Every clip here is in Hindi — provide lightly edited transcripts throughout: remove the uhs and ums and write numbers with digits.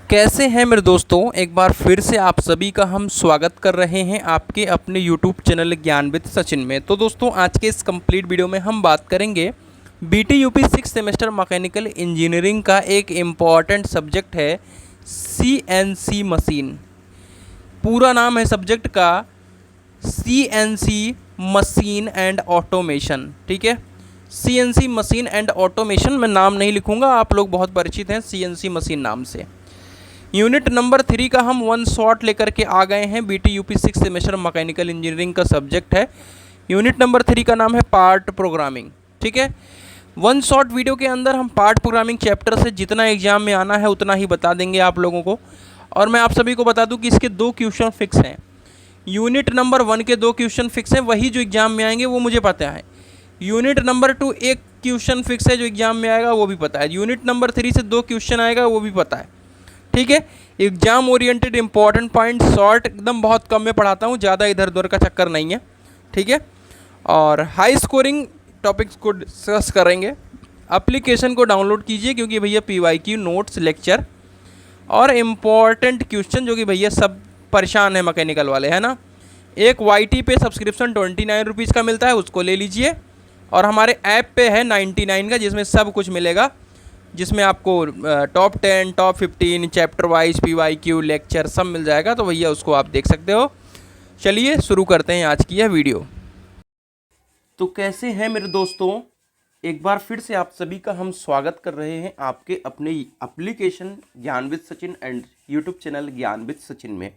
कैसे हैं मेरे दोस्तों। एक बार फिर से आप सभी का हम स्वागत कर रहे हैं आपके अपने YouTube चैनल ज्ञान विद सचिन में। तो दोस्तों आज के इस कंप्लीट वीडियो में हम बात करेंगे BT UP 6 semester mechanical engineering का एक इम्पॉर्टेंट सब्जेक्ट है CNC मशीन। पूरा नाम है सब्जेक्ट का CNC मशीन एंड ऑटोमेशन। ठीक है, CNC मशीन एंड ऑटोमेशन। मैं नाम नहीं लिखूंगा, आप लोग बहुत परिचित हैं CNC मशीन नाम से। यूनिट नंबर 3 का हम वन शॉट लेकर के आ गए हैं। BT UP 6 semester mechanical engineering का सब्जेक्ट है। यूनिट नंबर 3 का नाम है पार्ट प्रोग्रामिंग। ठीक है, वन शॉट वीडियो के अंदर हम पार्ट प्रोग्रामिंग चैप्टर से जितना एग्जाम में आना है उतना ही बता देंगे आप लोगों को। और मैं आप सभी को बता दूं कि इसके 2 क्वेश्चन फिक्स हैं। यूनिट नंबर 1 के 2 क्वेश्चन फिक्स हैं, वही जो एग्जाम में आएंगे वो मुझे पता है। यूनिट नंबर 2 एक क्वेश्चन फिक्स है जो एग्जाम में आएगा वो भी पता है। यूनिट नंबर 3 से 2 क्वेश्चन आएगा वो भी पता है। ठीक है, exam oriented important point short एकदम बहुत कम में पढ़ाता हूँ, ज़्यादा इधर उधर का चक्कर नहीं है। ठीक है, और हाई स्कोरिंग टॉपिक्स को डिस्कस करेंगे। एप्लीकेशन को डाउनलोड कीजिए क्योंकि भैया PYQ नोट्स लेक्चर और इम्पॉर्टेंट क्वेश्चन जो कि भैया सब परेशान है मैकेनिकल वाले, है ना। एक YT पे सब्सक्रिप्शन 29 रुपीज़ का मिलता है, उसको ले लीजिए। और हमारे ऐप पे है 99 का, जिसमें सब कुछ मिलेगा, जिसमें आपको top 10 top 15 chapter wise PYQ lecture सब मिल जाएगा। तो भैया उसको आप देख सकते हो। चलिए शुरू करते हैं आज की यह वीडियो। तो कैसे हैं मेरे दोस्तों, एक बार फिर से आप सभी का हम स्वागत कर रहे हैं आपके अपने एप्लीकेशन ज्ञान with Sachin and YouTube channel ज्ञान विद सचिन में।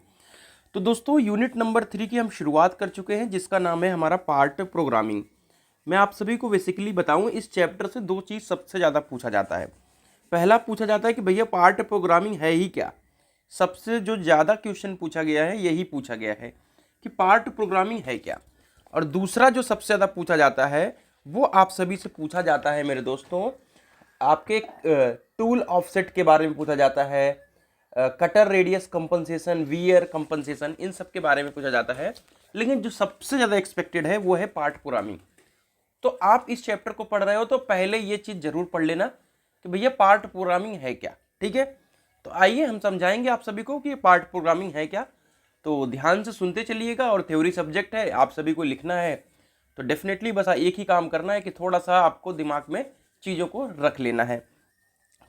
तो दोस्तों यूनिट नंबर 3 की हम शुरुआत कर चुके हैं, जिसका नाम है हमारा पार्ट प्रोग्रामिंग। मैं आप सभी को बेसिकली बताऊं, इस चैप्टर से 2 चीज़ सबसे ज़्यादा पूछा जाता है। पहला पूछा जाता है कि भैया पार्ट प्रोग्रामिंग है ही क्या। सबसे जो ज़्यादा क्वेश्चन पूछा गया है यही पूछा गया है कि पार्ट प्रोग्रामिंग है क्या। और दूसरा जो सबसे ज़्यादा पूछा जाता है वो आप सभी से पूछा जाता है मेरे दोस्तों, आपके टूल ऑफसेट के बारे में पूछा जाता है, cutter radius compensation, wear compensation, इन सब के बारे में पूछा जाता है। लेकिन जो सबसे ज़्यादा एक्सपेक्टेड है वो है पार्ट प्रोग्रामिंग। तो आप इस चैप्टर को पढ़ रहे हो तो पहले ये चीज़ जरूर पढ़ लेना कि भैया पार्ट प्रोग्रामिंग है क्या। ठीक है, तो आइए हम समझाएंगे आप सभी को कि पार्ट प्रोग्रामिंग है क्या। तो ध्यान से सुनते चलिएगा, और थ्योरी सब्जेक्ट है, आप सभी को लिखना है। तो डेफिनेटली बस एक ही काम करना है कि थोड़ा सा आपको दिमाग में चीज़ों को रख लेना है।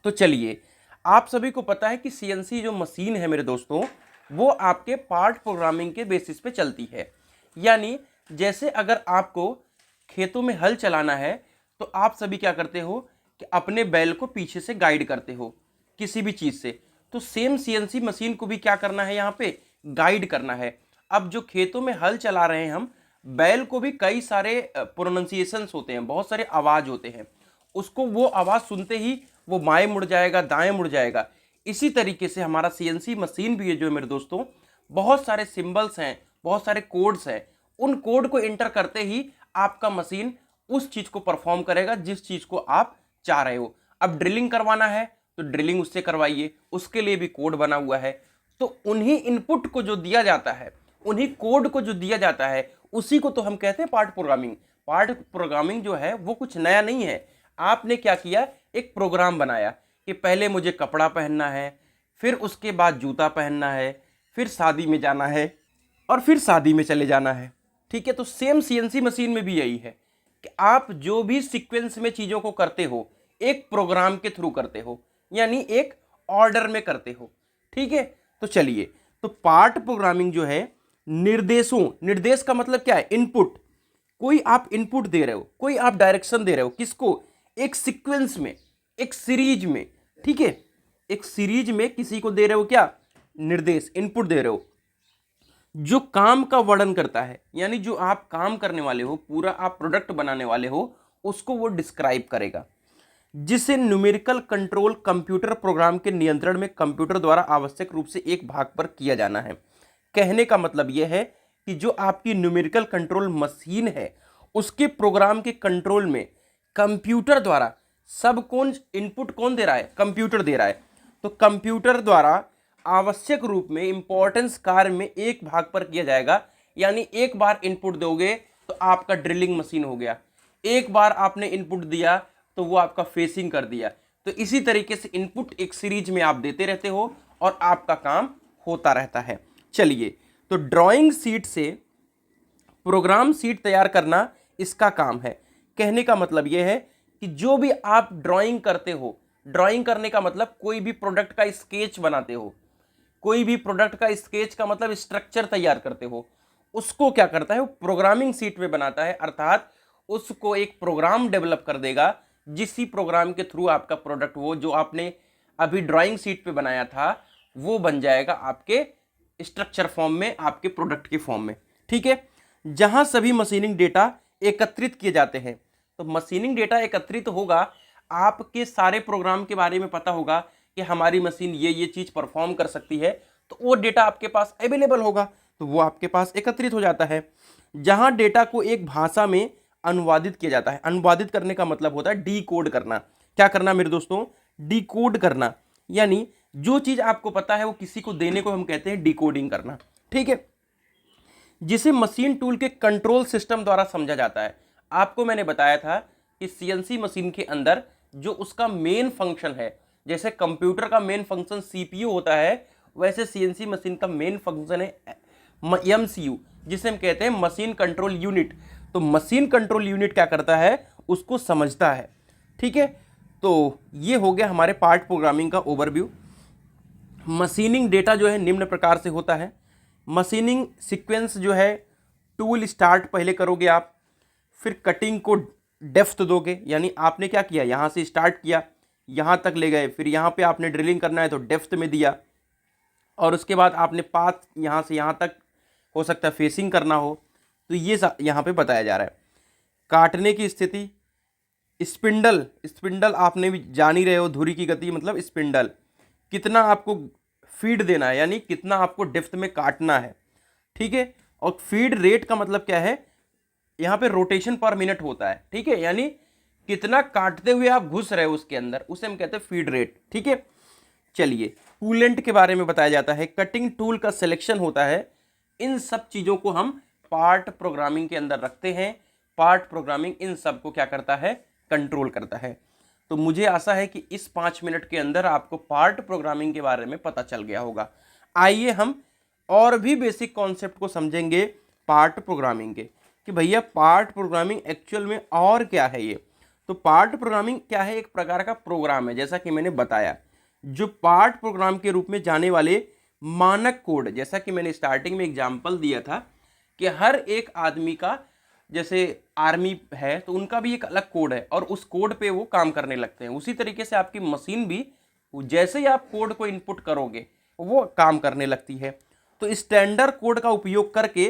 तो चलिए, आप सभी को पता है कि CNC जो मशीन है मेरे दोस्तों, वो आपके पार्ट प्रोग्रामिंग के बेसिस पे चलती है। यानी जैसे अगर आपको खेतों में हल चलाना है तो आप सभी क्या करते हो कि अपने बैल को पीछे से गाइड करते हो किसी भी चीज़ से। तो सेम CNC मशीन को भी क्या करना है, यहाँ पे गाइड करना है। अब जो खेतों में हल चला रहे हैं हम, बैल को भी कई सारे प्रोनाउंसिएशंस होते हैं, बहुत सारे आवाज़ होते हैं। उसको वो आवाज़ सुनते ही वो बाएं मुड़ जाएगा, दाएं मुड़ जाएगा। इसी तरीके से हमारा CNC मशीन भी है जो है मेरे दोस्तों, बहुत सारे सिंबल्स हैं, बहुत सारे कोड्स हैं। उन कोड को एंटर करते ही आपका मशीन उस चीज़ को परफॉर्म करेगा जिस चीज़ को आप चाह रहे हो। अब ड्रिलिंग करवाना है तो ड्रिलिंग उससे करवाइए, उसके लिए भी कोड बना हुआ है। तो उन्हीं इनपुट को जो दिया जाता है, उन्हीं कोड को जो दिया जाता है, उसी को तो हम कहते हैं पार्ट प्रोग्रामिंग। पार्ट प्रोग्रामिंग जो है वो कुछ नया नहीं है। आपने क्या किया, एक प्रोग्राम बनाया कि पहले मुझे कपड़ा पहनना है, फिर उसके बाद जूता पहनना है, फिर शादी में जाना है, और फिर शादी में चले जाना है। ठीक है, तो सेम CNC मशीन में भी यही है कि आप जो भी सीक्वेंस में चीज़ों को करते हो एक प्रोग्राम के थ्रू करते हो, यानी एक ऑर्डर में करते हो। ठीक है, तो चलिए, तो पार्ट प्रोग्रामिंग जो है निर्देशों, निर्देश का मतलब क्या है, इनपुट। कोई आप इनपुट दे रहे हो, कोई आप डायरेक्शन दे रहे हो, किसको, एक सीक्वेंस में, एक सीरीज में। ठीक है, एक सीरीज में किसी को दे रहे हो क्या, निर्देश, इनपुट दे रहे हो जो काम का वर्णन करता है। यानी जो आप काम करने वाले हो, पूरा आप प्रोडक्ट बनाने वाले हो, उसको वो डिस्क्राइब करेगा। जिसे न्यूमेरिकल कंट्रोल कंप्यूटर प्रोग्राम के नियंत्रण में कंप्यूटर द्वारा आवश्यक रूप से एक भाग पर किया जाना है। कहने का मतलब यह है कि जो आपकी न्यूमेरिकल कंट्रोल मशीन है उसके प्रोग्राम के कंट्रोल में कंप्यूटर द्वारा सब कौन इनपुट कौन दे रहा है, कंप्यूटर दे रहा है। तो कंप्यूटर द्वारा आवश्यक रूप में इंपॉर्टेंस कार्य में एक भाग पर किया जाएगा। यानी एक बार इनपुट दोगे तो आपका ड्रिलिंग मशीन हो गया, एक बार आपने इनपुट दिया तो वो आपका फेसिंग कर दिया। तो इसी तरीके से इनपुट एक सीरीज में आप देते रहते हो और आपका काम होता रहता है। चलिए, तो ड्राइंग शीट से प्रोग्राम शीट तैयार करना इसका काम है। कहने का मतलब यह है कि जो भी आप ड्राइंग करते हो, ड्राइंग करने का मतलब कोई भी प्रोडक्ट का स्केच बनाते हो, कोई भी प्रोडक्ट का स्केच का मतलब स्ट्रक्चर तैयार करते हो, उसको क्या करता है वो प्रोग्रामिंग शीट में बनाता है, अर्थात उसको एक प्रोग्राम डेवलप कर देगा जिसी प्रोग्राम के थ्रू आपका प्रोडक्ट, वो जो आपने अभी ड्राइंग शीट पे बनाया था, वो बन जाएगा आपके स्ट्रक्चर फॉर्म में, आपके प्रोडक्ट के फॉर्म में। ठीक है, जहां सभी मशीनिंग डेटा एकत्रित किए जाते हैं। तो मशीनिंग डेटा एकत्रित होगा, आपके सारे प्रोग्राम के बारे में पता होगा कि हमारी मशीन ये चीज परफॉर्म कर सकती है, तो वो डेटा आपके पास अवेलेबल होगा, तो वो आपके पास एकत्रित हो जाता है। जहां डेटा को एक भाषा में अनुवादित किया जाता है, अनुवादित करने का मतलब होता है डीकोड करना। क्या करना मेरे दोस्तों? डीकोड करना, यानी जो चीज आपको पता है वो किसी को देने को हम कहते हैं डिकोडिंग करना। ठीक है, जिसे मशीन टूल के कंट्रोल सिस्टम द्वारा समझा जाता है। आपको मैंने बताया था कि सीएनसी मशीन के अंदर जो उसका मेन फंक्शन है, जैसे कंप्यूटर का मेन फंक्शन सीपीयू होता है, वैसे सीएनसी मशीन का मेन फंक्शन है एमसीयू, जिसे हम कहते हैं मशीन कंट्रोल यूनिट। तो मशीन कंट्रोल यूनिट क्या करता है? उसको समझता है। ठीक है, तो ये हो गया हमारे पार्ट प्रोग्रामिंग का ओवरव्यू। मशीनिंग डेटा जो है निम्न प्रकार से होता है। मशीनिंग सीक्वेंस जो है, टूल स्टार्ट पहले करोगे आप, फिर कटिंग को डेप्थ दोगे, यानी आपने क्या किया, यहाँ से स्टार्ट किया, यहाँ तक ले गए, फिर यहाँ पे आपने ड्रिलिंग करना है तो डेप्थ में दिया, और उसके बाद आपने पाथ यहाँ से यहाँ तक, हो सकता है फेसिंग करना हो, तो ये यहाँ पे बताया जा रहा है। काटने की स्थिति, स्पिंडल, स्पिंडल आपने भी जान ही रहे हो, धुरी की गति मतलब स्पिंडल, कितना आपको फीड देना है, यानी कितना आपको डेप्थ में काटना है। ठीक है, और फीड रेट का मतलब क्या है? यहाँ पे रोटेशन पर मिनट होता है। ठीक है, यानी कितना काटते हुए आप घुस रहे हो उसके अंदर, उसे हम कहते हैं फीड रेट। ठीक है, चलिए, कूलेंट के बारे में बताया जाता है, कटिंग टूल का सिलेक्शन होता है। इन सब चीजों को हम पार्ट प्रोग्रामिंग के अंदर रखते हैं। पार्ट प्रोग्रामिंग इन सब को क्या करता है? कंट्रोल करता है। तो मुझे आशा है कि इस 5 मिनट के अंदर आपको पार्ट प्रोग्रामिंग के बारे में पता चल गया होगा। आइए हम और भी बेसिक कॉन्सेप्ट को समझेंगे पार्ट प्रोग्रामिंग के, कि भैया पार्ट प्रोग्रामिंग एक्चुअल में और क्या है ये। तो पार्ट प्रोग्रामिंग क्या है? एक प्रकार का प्रोग्राम है, जैसा कि मैंने बताया, जो पार्ट प्रोग्राम के रूप में जाने वाले मानक कोड, जैसा कि मैंने स्टार्टिंग में एग्जाम्पल दिया था कि हर एक आदमी का, जैसे आर्मी है तो उनका भी एक अलग कोड है और उस कोड पे वो काम करने लगते हैं, उसी तरीके से आपकी मशीन भी जैसे ही आप कोड को इनपुट करोगे वो काम करने लगती है। तो स्टैंडर्ड कोड का उपयोग करके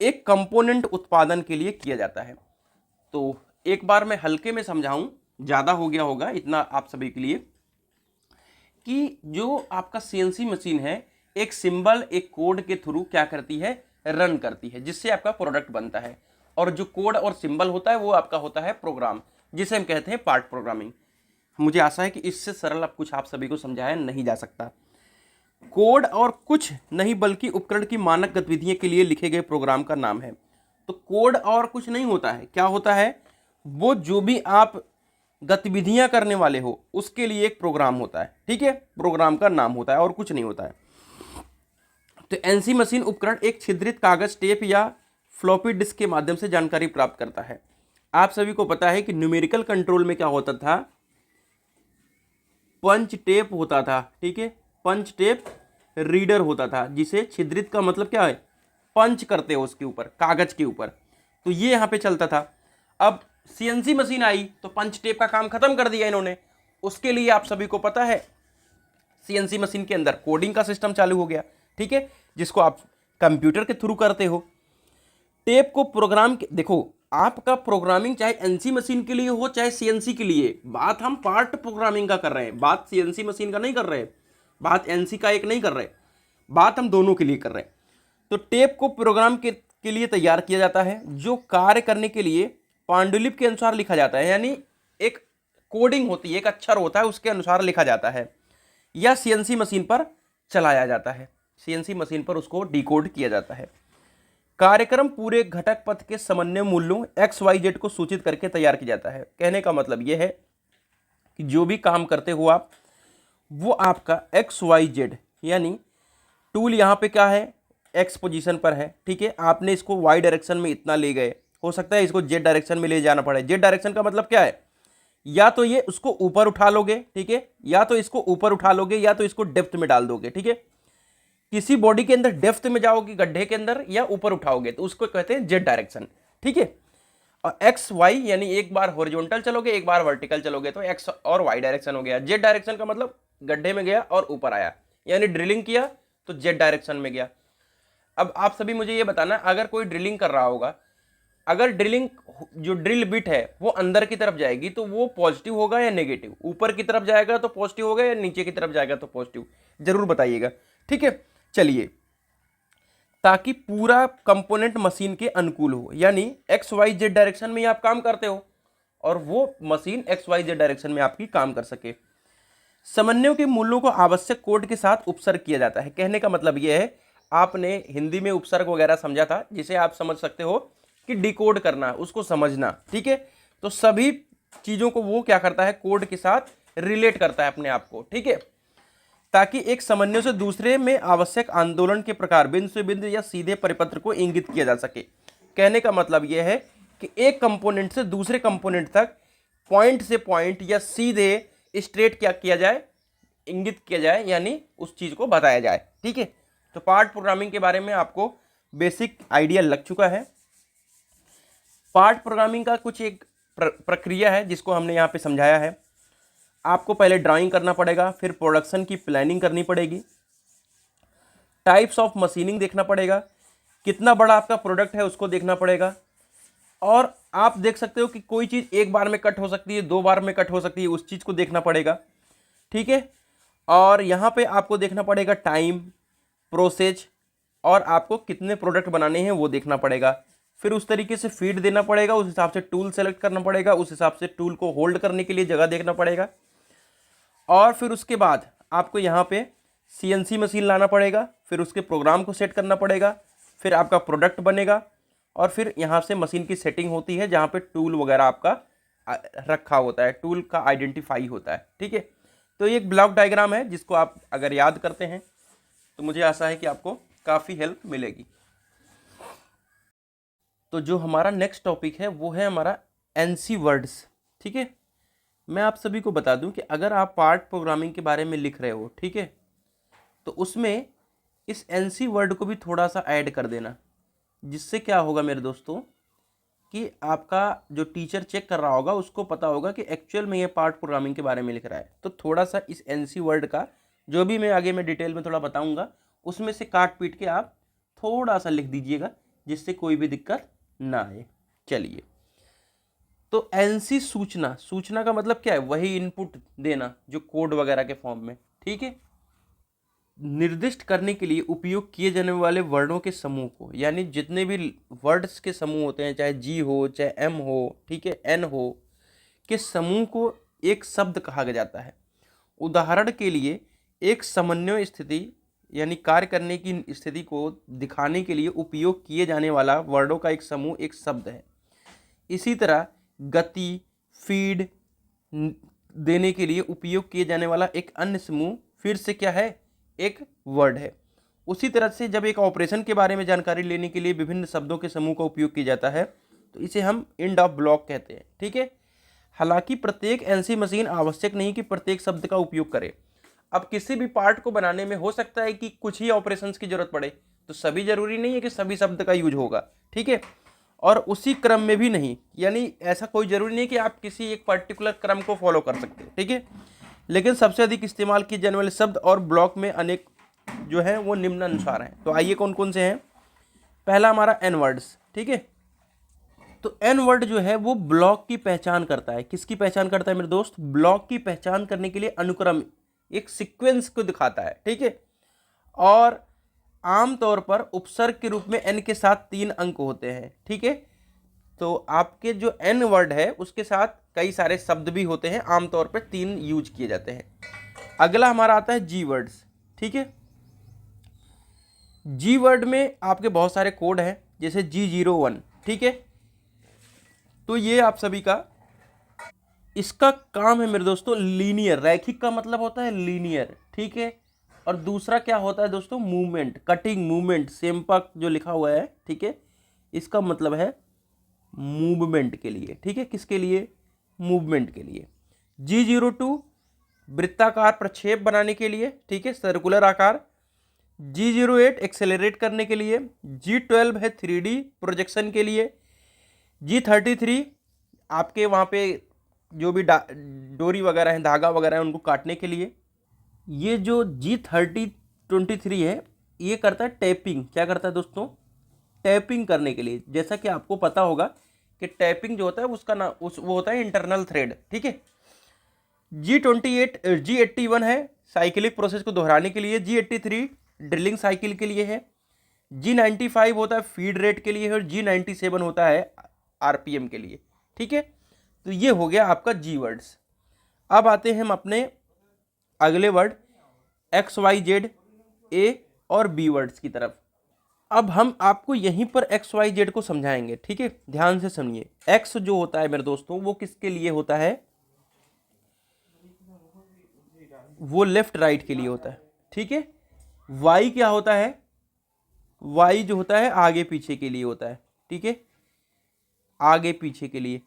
एक कंपोनेंट उत्पादन के लिए किया जाता है। तो एक बार मैं हल्के में समझाऊं, ज़्यादा हो गया होगा इतना आप सभी के लिए, कि जो आपका सीएनसी मशीन है एक सिंबल, एक कोड के थ्रू क्या करती है? रन करती है, जिससे आपका प्रोडक्ट बनता है। और जो कोड और सिंबल होता है वो आपका होता है प्रोग्राम, जिसे हम कहते हैं पार्ट प्रोग्रामिंग। मुझे आशा है कि इससे सरल अब कुछ आप सभी को समझाया नहीं जा सकता। कोड और कुछ नहीं बल्कि उपकरण की मानक गतिविधियों के लिए लिखे गए प्रोग्राम का नाम है। तो कोड और कुछ नहीं होता है, क्या होता है? वो जो भी आप गतिविधियां करने वाले हो उसके लिए एक प्रोग्राम होता है। ठीक है, प्रोग्राम का नाम होता है और कुछ नहीं होता है। तो एनसी मशीन उपकरण एक छिद्रित कागज, टेप या फ्लॉपी डिस्क के माध्यम से जानकारी प्राप्त करता है। आप सभी को पता है कि न्यूमेरिकल कंट्रोल में क्या होता था? पंच टेप होता था। ठीक है, पंच टेप रीडर होता था, जिसे छिद्रित का मतलब क्या है? पंच करते हो उसके ऊपर, कागज के ऊपर, तो ये यहाँ पे चलता था। अब सीएनसी मशीन आई तो पंच टेप का काम खत्म कर दिया इन्होंने। उसके लिए आप सभी को पता है सीएनसी मशीन के अंदर कोडिंग का सिस्टम चालू हो गया। ठीक है, जिसको आप कंप्यूटर के थ्रू करते हो। टेप को प्रोग्राम के, देखो आपका प्रोग्रामिंग चाहे एनसी मशीन के लिए हो चाहे सीएनसी के लिए, बात हम पार्ट प्रोग्रामिंग का कर रहे हैं, बात सीएनसी मशीन का नहीं कर रहे, बात एनसी का एक नहीं कर रहे, बात हम दोनों के लिए कर रहे हैं। तो टेप को प्रोग्राम के लिए तैयार किया जाता है, जो कार्य करने के लिए पांडुलिपि के अनुसार लिखा जाता है, यानी एक कोडिंग होती है, एक अक्षर होता है, उसके अनुसार लिखा जाता है, या सीएनसी मशीन पर चलाया जाता है, सीएनसी मशीन पर उसको डिकोड किया जाता है। कार्यक्रम पूरे घटक पथ के समन्वय मूल्यों XYZ को सूचित करके तैयार किया जाता है। कहने का मतलब यह है कि जो भी काम करते हो आप, वो आपका XYZ यानी टूल यहाँ पे क्या है, एक्स पोजीशन पर है, ठीक है। आपने इसको वाई डायरेक्शन में इतना ले गए, हो सकता है इसको जेड डायरेक्शन में ले जाना पड़े। जेड डायरेक्शन का मतलब क्या है, या तो ये उसको ऊपर उठा लोगे, ठीक है, या तो इसको ऊपर उठा लोगे, या तो इसको डेप्थ में डाल दोगे, ठीक है। किसी बॉडी के अंदर डेप्थ में जाओगे गड्ढे के अंदर, या ऊपर उठाओगे, तो उसको कहते हैं जेड डायरेक्शन, ठीक है। और एक्स वाई यानी एक बार हॉरिजॉन्टल चलोगे, एक बार वर्टिकल चलोगे, तो एक्स और वाई डायरेक्शन हो गया। जेड डायरेक्शन का मतलब गड्ढे में गया और ऊपर आया, यानी ड्रिलिंग किया तो जेड डायरेक्शन में गया। अब आप सभी मुझे ये बताना, अगर कोई ड्रिलिंग कर रहा होगा, अगर ड्रिलिंग जो ड्रिल बिट है वो अंदर की तरफ जाएगी तो वो पॉजिटिव होगा या नेगेटिव, ऊपर की तरफ जाएगा तो पॉजिटिव होगा या नीचे की तरफ जाएगा तो पॉजिटिव, जरूर बताइएगा, ठीक है। चलिए, ताकि पूरा कंपोनेंट मशीन के अनुकूल हो, यानी एक्स वाई जेड डायरेक्शन में आप काम करते हो और वो machine X Y Z direction में आपकी काम कर सके। समन्वयों के मूल्यों को आवश्यक कोड के साथ उपसर्ग किया जाता है। कहने का मतलब यह है, आपने हिंदी में उपसर्ग वगैरह समझा था, जिसे आप समझ सकते हो कि डिकोड करना, उसको समझना, ठीक है। तो सभी चीजों को वो क्या करता है, कोड के साथ रिलेट करता है अपने आप को, ठीक है, ताकि एक समन्वय से दूसरे में आवश्यक आंदोलन के प्रकार बिंदु से बिंदु या सीधे परिपत्र को इंगित किया जा सके। कहने का मतलब यह है कि एक कंपोनेंट से दूसरे कंपोनेंट तक पॉइंट से पॉइंट या सीधे स्ट्रेट क्या किया जाए, इंगित किया जाए, यानी उस चीज को बताया जाए, ठीक है। तो पार्ट प्रोग्रामिंग के बारे में आपको बेसिक आइडिया लग चुका है। पार्ट प्रोग्रामिंग का कुछ एक प्रक्रिया है जिसको हमने यहाँ पे समझाया है। आपको पहले ड्राइंग करना पड़ेगा, फिर प्रोडक्शन की प्लानिंग करनी पड़ेगी, टाइप्स ऑफ मशीनिंग देखना पड़ेगा, कितना बड़ा आपका प्रोडक्ट है उसको देखना पड़ेगा, और आप देख सकते हो कि कोई चीज़ एक बार में कट हो सकती है, 2 बार में कट हो सकती है, उस चीज़ को देखना पड़ेगा, ठीक है। और यहाँ पे आपको देखना पड़ेगा टाइम, प्रोसेस, और आपको कितने प्रोडक्ट बनाने हैं वो देखना पड़ेगा। फिर उस तरीके से फीड देना पड़ेगा, उस हिसाब से टूल सेलेक्ट करना पड़ेगा, उस हिसाब से टूल को होल्ड करने के लिए जगह देखना पड़ेगा, और फिर उसके बाद आपको यहाँ पे सीएनसी मशीन लाना पड़ेगा, फिर उसके प्रोग्राम को सेट करना पड़ेगा, फिर आपका प्रोडक्ट बनेगा, और फिर यहाँ से मशीन की सेटिंग होती है जहाँ पे टूल वगैरह आपका रखा होता है, टूल का आइडेंटिफाई होता है, ठीक है। तो ये एक ब्लॉक डायग्राम है जिसको आप अगर याद करते हैं तो मुझे आशा है कि आपको काफ़ी हेल्प मिलेगी। तो जो हमारा नेक्स्ट टॉपिक है वो है हमारा एनसी वर्ड्स, ठीक है। मैं आप सभी को बता दूं कि अगर आप पार्ट प्रोग्रामिंग के बारे में लिख रहे हो, ठीक है, तो उसमें इस एनसी वर्ड को भी थोड़ा सा ऐड कर देना, जिससे क्या होगा मेरे दोस्तों कि आपका जो टीचर चेक कर रहा होगा उसको पता होगा कि एक्चुअल में ये पार्ट प्रोग्रामिंग के बारे में लिख रहा है। तो थोड़ा सा इस एनसी वर्ड का जो भी मैं आगे डिटेल में थोड़ा बताऊँगा उसमें से काट पीट के आप थोड़ा सा लिख दीजिएगा, जिससे कोई भी दिक्कत ना आए। चलिए, तो एनसी सूचना, सूचना का मतलब क्या है, वही इनपुट देना जो कोड वगैरह के फॉर्म में, ठीक है। निर्दिष्ट करने के लिए उपयोग किए जाने वाले वर्डों के समूह को, यानी जितने भी वर्ड्स के समूह होते हैं, चाहे जी हो चाहे एम हो, ठीक है, एन हो, के समूह को एक शब्द कहा जाता है। उदाहरण के लिए एक समन्वय स्थिति यानी कार्य करने की स्थिति को दिखाने के लिए उपयोग किए जाने वाला वर्डों का एक समूह एक शब्द है। इसी तरह गति, फीड देने के लिए उपयोग किए जाने वाला एक अन्य समूह फिर से क्या है, एक वर्ड है। उसी तरह से जब एक ऑपरेशन के बारे में जानकारी लेने के लिए विभिन्न शब्दों के समूह का उपयोग किया जाता है तो इसे हम एंड ऑफ ब्लॉक कहते हैं, ठीक है। हालांकि प्रत्येक एनसी मशीन आवश्यक नहीं कि प्रत्येक शब्द का उपयोग करे। अब किसी भी पार्ट को बनाने में हो सकता है कि कुछ ही ऑपरेशंस की जरूरत पड़े, तो सभी जरूरी नहीं है कि सभी शब्द का यूज होगा, ठीक है। और उसी क्रम में भी नहीं, यानी ऐसा कोई जरूरी नहीं कि आप किसी एक पर्टिकुलर क्रम को फॉलो कर सकते हैं, ठीक है। लेकिन सबसे अधिक इस्तेमाल किए जाने वाले शब्द और ब्लॉक में अनेक जो है वो निम्नानुसार हैं। तो आइए कौन कौन से हैं। पहला हमारा एन वर्ड्स, ठीक है। तो एन वर्ड जो है वो ब्लॉक की पहचान करता है। किसकी पहचान करता है मेरे दोस्त, ब्लॉक की पहचान करने के लिए अनुक्रम एक सीक्वेंस को दिखाता है, ठीक है। और आमतौर पर उपसर्ग के रूप में एन के साथ 3 अंक होते हैं, ठीक है। तो आपके जो एन वर्ड है उसके साथ कई सारे शब्द भी होते हैं, आमतौर पर 3 यूज किए जाते हैं। अगला हमारा आता है जी वर्ड्स, ठीक है। जी वर्ड में आपके बहुत सारे कोड हैं, जैसे G01, ठीक है। तो ये आप सभी का इसका काम है मेरे दोस्तों लीनियर, रैखिक का मतलब होता है लीनियर, ठीक है। और दूसरा क्या होता है दोस्तों, मूवमेंट, कटिंग मूवमेंट, सेम्पक जो लिखा हुआ है, ठीक है, इसका मतलब है मूवमेंट के लिए, ठीक है, किसके लिए, मूवमेंट के लिए। G02 वृत्ताकार प्रक्षेप बनाने के लिए, ठीक है, सर्कुलर आकार। G08 एक्सेलरेट करने के लिए। G12 है 3D प्रोजेक्शन के लिए। G33 आपके वहाँ पे जो भी डोरी वगैरह है, धागा वगैरह है, उनको काटने के लिए। ये जो G23 है, ये करता है टैपिंग। क्या करता है दोस्तों, टैपिंग करने के लिए। जैसा कि आपको पता होगा कि टैपिंग जो होता है उसका नाम वो होता है इंटरनल थ्रेड, ठीक है। G81 है साइक्लिक प्रोसेस को दोहराने के लिए। G83 ड्रिलिंग साइकिल के लिए है। G95 होता है फीड रेट के लिए है, और G97 होता है आरपीएम के लिए, ठीक है। तो ये हो गया आपका जी वर्ड्स। अब आते हैं हम अपने अगले वर्ड XYZ A और B वर्ड्स की तरफ। अब हम आपको यहीं पर XYZ को समझाएंगे, ठीक है, ध्यान से सुनिए। X जो होता है मेरे दोस्तों, वो किसके लिए होता है, वो लेफ्ट राइट के लिए होता है, ठीक है। Y क्या होता है, Y जो होता है आगे पीछे के लिए होता है, ठीक है, आगे पीछे के लिए।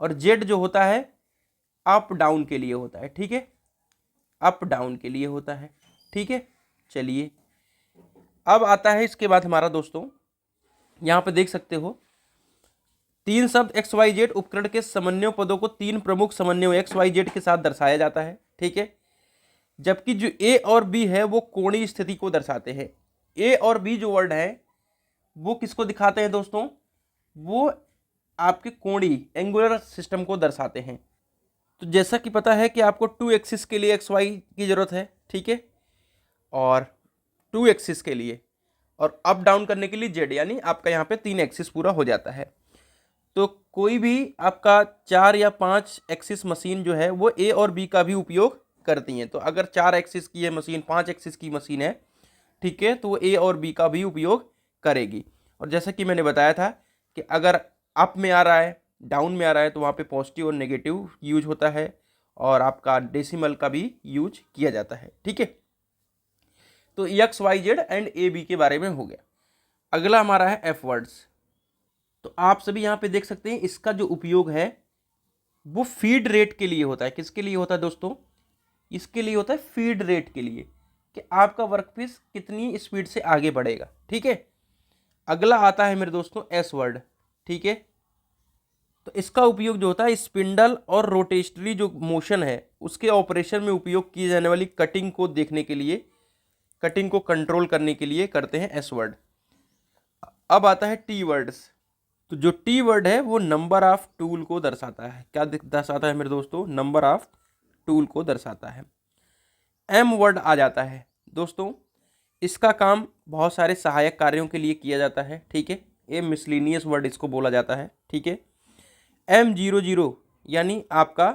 और Z जो होता है अप डाउन के लिए होता है, ठीक है, अप डाउन के लिए होता है, ठीक है। चलिए अब आता है इसके बाद हमारा दोस्तों, यहां पे देख सकते हो तीन शब्द XYZ उपकरण के समन्वय पदों को तीन प्रमुख समन्वय XYZ के साथ दर्शाया जाता है, ठीक है। जबकि जो A और B है वो कोणीय स्थिति को दर्शाते हैं। A और B जो वर्ड है वो किसको दिखाते हैं दोस्तों, वो आपके कोणीय एंगुलर सिस्टम को दर्शाते हैं। तो जैसा कि पता है कि आपको 2 एक्सिस के लिए XY की जरूरत है, ठीक है, और 2 एक्सिस के लिए और अप डाउन करने के लिए Z, यानी आपका यहाँ पे 3 एक्सिस पूरा हो जाता है। तो कोई भी आपका 4 या 5 एक्सिस मशीन जो है वो A और B का भी उपयोग करती हैं। तो अगर 4 एक्सिस की है मशीन, 5 एक्सिस की मशीन है, ठीक है, तो वो A और B का भी उपयोग करेगी। और जैसा कि मैंने बताया था कि अगर अप में आ रहा है, डाउन में आ रहा है, तो वहाँ पे पॉजिटिव और नेगेटिव यूज होता है, और आपका डेसिमल का भी यूज किया जाता है, ठीक है। तो XYZ एंड AB के बारे में हो गया। अगला हमारा है F वर्ड्स। तो आप सभी यहाँ पे देख सकते हैं इसका जो उपयोग है वो फीड रेट के लिए होता है। किसके लिए होता है दोस्तों, इसके लिए होता है फीड रेट के लिए, कि आपका वर्कपीस कितनी स्पीड से आगे बढ़ेगा, ठीक है। अगला आता है मेरे दोस्तों एस वर्ड, ठीक है। तो इसका उपयोग जो होता है स्पिंडल और रोटेशनरी जो मोशन है उसके ऑपरेशन में उपयोग की जाने वाली कटिंग को देखने के लिए, कटिंग को कंट्रोल करने के लिए करते हैं एस वर्ड। अब आता है टी वर्ड्स। तो जो टी वर्ड है वो नंबर ऑफ टूल को दर्शाता है। क्या दर्शाता है मेरे दोस्तों, नंबर ऑफ टूल को दर्शाता है। एम वर्ड आ जाता है दोस्तों, इसका काम बहुत सारे सहायक कार्यों के लिए किया जाता है, ठीक है। ए मिसलिनियस वर्ड इसको बोला जाता है, ठीक है। M00 यानी आपका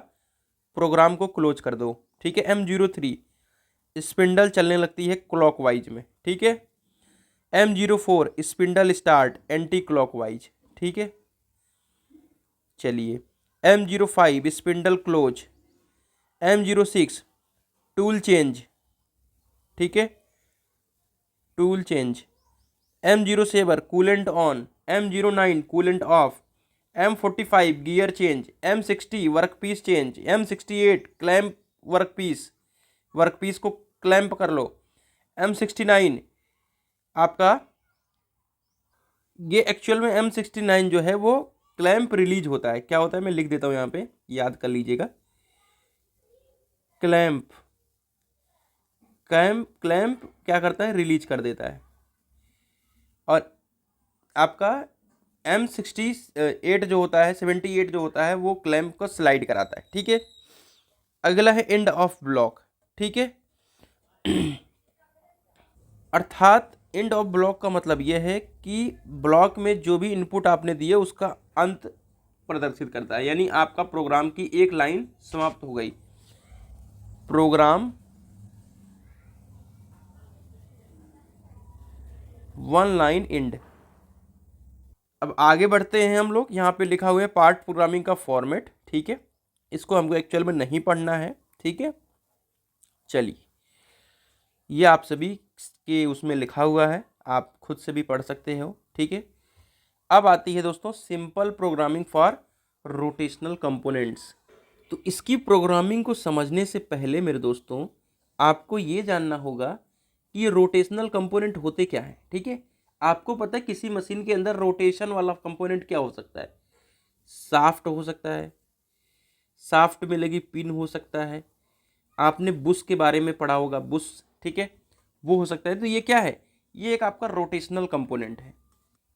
प्रोग्राम को क्लोज कर दो, ठीक है। M03 स्पिंडल चलने लगती है क्लॉकवाइज में, ठीक है। M04 spindle start anti clockwise, ठीक है। चलिए M05 spindle close. M06 tool change, ठीक है, tool change. M07 coolant on. M09 coolant of. M45 gear change. M60 workpiece change. M68 clamp workpiece, workpiece को क्लैंप कर लो। M69 आपका ये एक्चुअल में M69 जो है वो क्लैंप रिलीज होता है। क्या होता है मैं लिख देता हूँ यहाँ पे, याद कर लीजिएगा। क्लैंप, क्लैंप क्या करता है, रिलीज कर देता है। और आपका M68 जो होता है, 78 जो होता है वो क्लैंप को स्लाइड कराता है, ठीक है। अगला है एंड ऑफ ब्लॉक, ठीक है। अर्थात एंड ऑफ ब्लॉक का मतलब यह है कि ब्लॉक में जो भी इनपुट आपने दिए उसका अंत प्रदर्शित करता है, यानी आपका प्रोग्राम की एक लाइन समाप्त हो गई। Programme one line and. अब आगे बढ़ते हैं हम लोग। यहाँ पे लिखा हुआ है पार्ट प्रोग्रामिंग का फॉर्मेट, ठीक है। इसको हमको एक्चुअल में नहीं पढ़ना है, ठीक है। चलिए ये आप सभी के उसमें लिखा हुआ है, आप खुद से भी पढ़ सकते हो। ठीक है, अब आती है दोस्तों simple programming for rotational components. तो इसकी प्रोग्रामिंग को समझने से पहले मेरे दोस्तों आपको ये जानना होगा कि ये रोटेशनल कंपोनेंट होते क्या हैं। ठीक है, आपको पता है किसी मशीन के अंदर रोटेशन वाला कंपोनेंट क्या हो सकता है? शाफ्ट हो सकता है, शाफ्ट में लगी पिन हो सकता है, आपने बुश के बारे में पढ़ा होगा, बुश, ठीक है, वो हो सकता है। तो ये क्या है? ये एक आपका रोटेशनल कंपोनेंट है।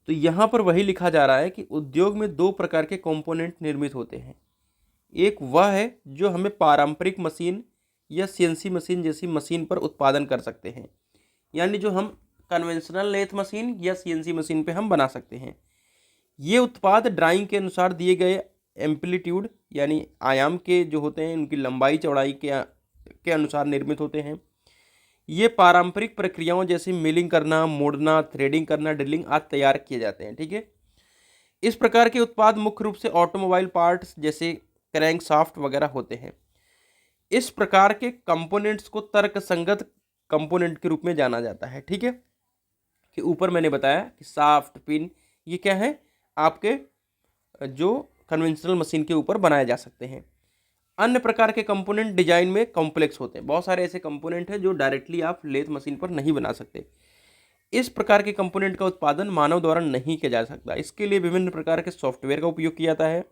तो यहाँ पर वही लिखा जा रहा है कि उद्योग में दो प्रकार के कंपोनेंट निर्मित होते हैं। एक वह है जो हमें पारंपरिक मशीन या सीएनसी मशीन जैसी मशीन पर उत्पादन कर सकते हैं, यानी जो हम कन्वेंशनल लेथ मशीन या सीएनसी मशीन पे हम बना सकते हैं। ये उत्पाद ड्राइंग के अनुसार दिए गए एम्पलीट्यूड यानी आयाम के जो होते हैं उनकी लंबाई चौड़ाई के अनुसार निर्मित होते हैं। ये पारंपरिक प्रक्रियाओं जैसे मिलिंग करना, मोड़ना, थ्रेडिंग करना, ड्रिलिंग आदि तैयार किए जाते हैं। ठीक है, इस प्रकार के उत्पाद मुख्य रूप से ऑटोमोबाइल पार्ट्स जैसे क्रैंक शाफ्ट वगैरह होते हैं। इस प्रकार के कंपोनेंट्स को तर्कसंगत कंपोनेंट के रूप में जाना जाता है। ठीक है, कि ऊपर मैंने बताया कि शाफ्ट, पिन, ये क्या है? आपके जो कन्वेंशनल मशीन के ऊपर बनाए जा सकते हैं। अन्य प्रकार के कंपोनेंट डिजाइन में कॉम्प्लेक्स होते हैं। बहुत सारे ऐसे कंपोनेंट हैं जो डायरेक्टली आप लेथ मशीन पर नहीं बना सकते। इस प्रकार के कंपोनेंट का उत्पादन मानव द्वारा नहीं किया जा सकता। इसके लिए विभिन्न प्रकार के सॉफ्टवेयर का उपयोग किया जाता है,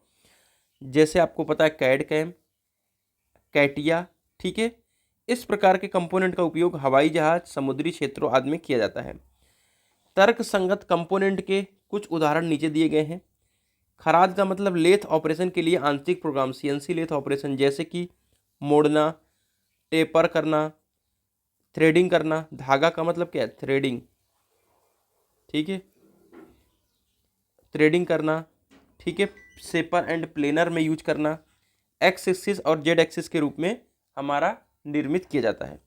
जैसे आपको पता है कैड कैम, कैटिया। ठीक है, इस प्रकार के कंपोनेंट का उपयोग हवाई जहाज, समुद्री क्षेत्रों आदि में किया जाता है। तर्कसंगत कंपोनेंट के कुछ उदाहरण नीचे दिए गए हैं। खराद का मतलब लेथ ऑपरेशन के लिए आंतरिक प्रोग्राम, सीएनसी लेथ ऑपरेशन, जैसे कि मोड़ना, टेपर करना, थ्रेडिंग करना। धागा का मतलब क्या है? थ्रेडिंग। ठीक है, थ्रेडिंग करना। ठीक है, शेपर एंड प्लेनर में यूज करना। एक्स एक्सिस और जेड एक्सिस के रूप में हमारा निर्मित किया जाता है।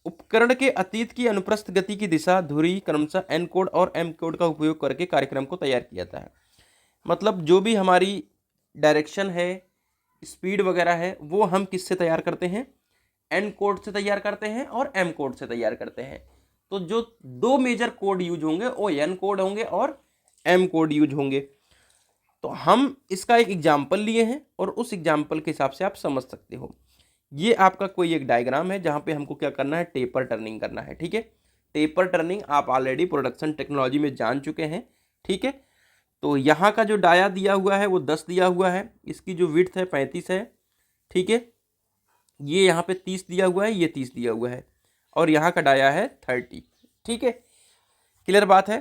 उपकरण के अतीत की अनुप्रस्थ गति की दिशा, धुरी, क्रमशः एन कोड और एम कोड का उपयोग करके कार्यक्रम को तैयार किया जाता है। मतलब जो भी हमारी डायरेक्शन है, स्पीड वगैरह है, वो हम किससे तैयार करते हैं? एन कोड से तैयार करते हैं और एम कोड से तैयार करते हैं। तो जो दो मेजर कोड यूज होंगे वो एन कोड होंगे और एम कोड यूज होंगे। तो हम इसका एक एग्जाम्पल लिए हैं और उस एग्जाम्पल के हिसाब से आप समझ सकते हो। ये आपका कोई एक डायग्राम है जहाँ पे हमको क्या करना है? टेपर टर्निंग करना है। ठीक है, टेपर टर्निंग आप ऑलरेडी प्रोडक्शन टेक्नोलॉजी में जान चुके हैं। ठीक है, तो यहाँ का जो डाया दिया हुआ है वो 10 दिया हुआ है, इसकी जो विड्थ है 35 है। ठीक है, ये यहाँ पे 30 दिया हुआ है, ये 30 दिया हुआ है, और यहाँ का डाया है 30। ठीक है, क्लियर बात है?